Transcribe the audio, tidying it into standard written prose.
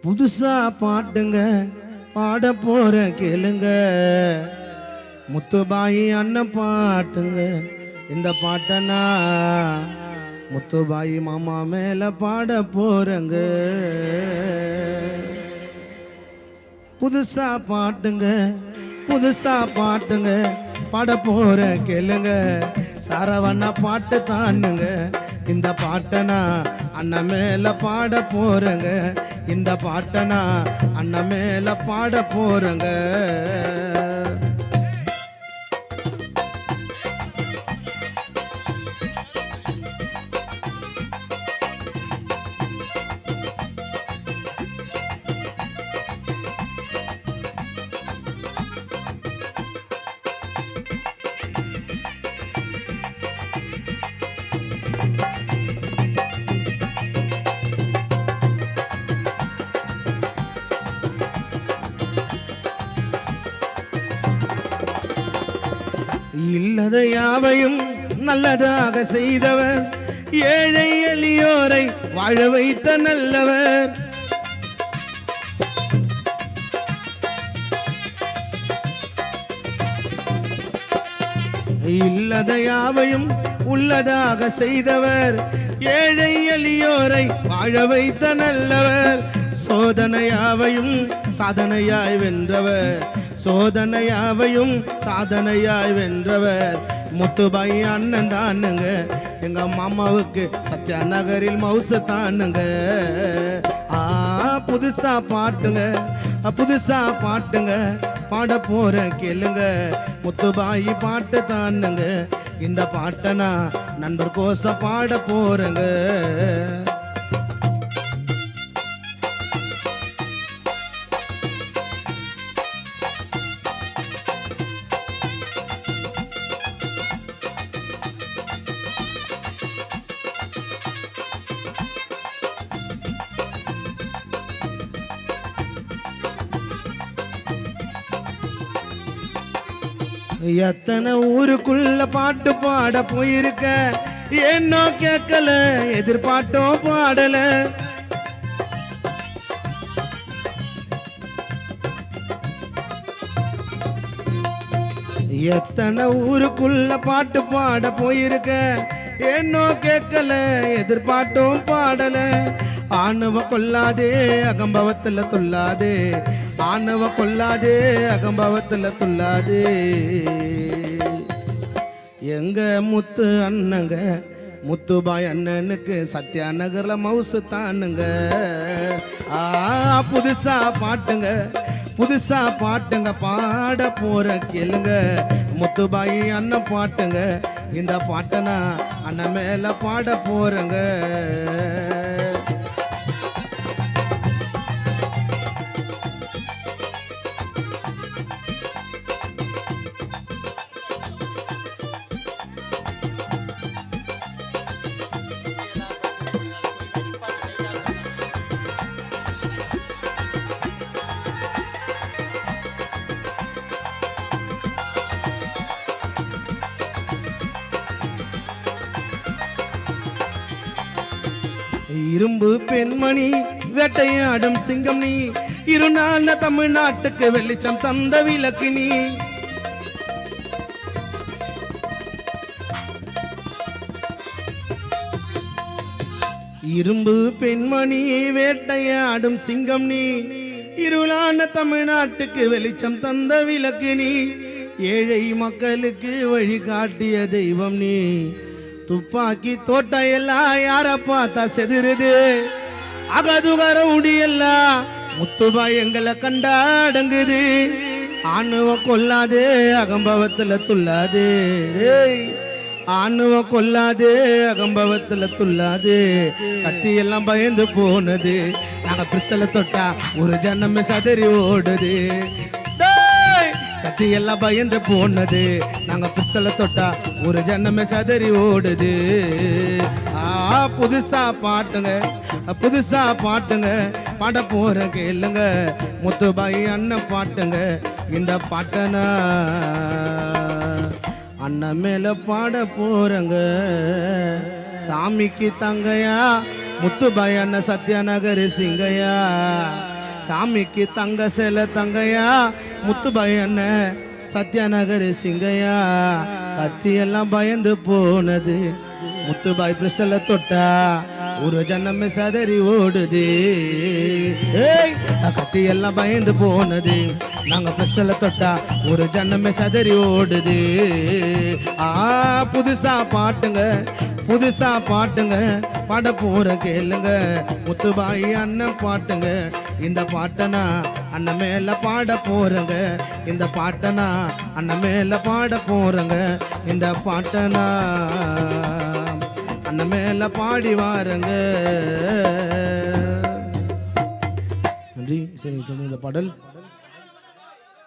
புதுசா பாட்டுங்க பாட போற கேளுங்க. முத்துபாயி அண்ணன் பாட்டுங்க. இந்த பாட்டனா முத்துபாயி மாமா மேல பாட போறங்க. புதுசா பாட்டுங்க புதுசா பாட்டுங்க பாட போற கேளுங்க. சரவண பாட்டு தானுங்க. இந்த பாட்டனா அண்ணன் மேல பாட போறங்க. இந்த பாட்டனா அண்ணன் மேல பாட போறங்க. இல்லத யாவையும் நல்லதாக செய்தவர், ஏழை எளியோரை வாழ வைத்த நல்லவர். இல்லத யாவையும் உள்ளதாக செய்தவர், ஏழை எளியோரை வாழ வைத்த நல்லவர். சோதனையாவையும் சாதனையாய் வென்றவர், சோதனையாவையும் சாதனையாய் வென்றவர் முத்துபாயி அண்ணன் தானுங்க. எங்க மாமாவுக்கு சத்யா நகரில் மவுச தானுங்க. புதுசா பாட்டுங்க புதுசா பாட்டுங்க பாட போற கேளுங்க. முத்துபாயி பாட்டு தானுங்க. இந்த பாட்டனா நண்பர் கோச பாட போறங்க. எத்தனை ஊருக்குள்ள பாட்டு பாட போயிருக்க, என்னோ கேட்கல எதிர்பார்த்தோம் பாடல. எத்தனை ஊருக்குள்ள பாட்டு பாட போயிருக்க, என்னோ கேட்கல எதிர்பார்த்தோம் பாடல. ஆணவ கொல்லாதே அகம்பவத்துல துள்ளாதே, ஆணவ கொல்லாதே அகம்பவத்துல துள்ளாதே. எங்க முத்து அண்ணங்க முத்துபாய் அண்ணனுக்கு சத்யா நகர்ல மவுசு தானுங்க. புதுசா பாட்டுங்க புதுசா பாட்டுங்க பாட போற கேளுங்க. முத்துபாயி அண்ணன் பாட்டுங்க. இந்த பாட்டனா அண்ணன் மேல பாட போறங்க. இரும்பு பெண்மணி வேட்டையாடும் சிங்கம் நீ, இருநாள் தமிழ்நாட்டுக்கு வெளிச்சம் தந்த விளக்கு நீ. இரும்பு பெண்மணி வேட்டையாடும் சிங்கம் நீ, இருளான தமிழ்நாட்டுக்கு வெளிச்சம் தந்த விளக்கு நீ. ஏழை மக்களுக்கு வழிகாட்டிய தெய்வம் நீ. துப்பாக்கி தோட்ட எல்லாம் யார பார்த்தா செதுருது, அகதுகர உடியெல்லாம் முத்துபாய் எங்களை கண்டாடங்குது. ஆணுவ கொல்லாதே அகம்பவத்துல துள்ளாதே, ஆணுவ கொல்லாதே அகம்பவத்துல துள்ளாதே. கத்தி எல்லாம் பயந்து போனது, நாங்க பிரிசல தொட்டா ஒரு ஜனமே சதறி ஓடுது. கத்தி எல்லாம் பயந்து போனது, நாங்க பித்தளை தொட்டா ஒரு ஜனமே சதறி ஓடுது. புதுசா பாட்டுங்க புதுசா பாட்டுங்க பாட போற கேளுங்க. முத்துபாயி அண்ணன் பாட்டுங்க. இந்த பாட்டனா அண்ணன் மேல பாட போறங்க. சாமிக்கு தங்கையா முத்துபாய் அண்ணன் சத்யா நகர் சிங்கையா. சாமிக்கு தங்க சில தங்கையா முத்துபாய் அண்ணன் சத்யாநகர் சிங்கையா கத்தி எல்லாம் பயந்து போனது முத்துபாய் பிரசல தொட்டா ஒரு ஜன்னமே சதறி ஓடுது ஏய் கத்தி எல்லாம் பயந்து போனது நாங்க பிரசல தொட்டா ஒரு ஜன்னமே சதறி ஓடுது புதுசா பாட்டுங்க பாட போற கேளுங்க முத்துபாய் அண்ணன் பாட்டுங்க இந்த பாட்டனா அண்ணன் மேல பாட போறங்க இந்த பாட்டனா அண்ணன் மேல பாட போறங்க இந்த பாட்டனா அண்ணன் மேல பாடி வாருங்க நன்றி. சரி, இந்த பாடல்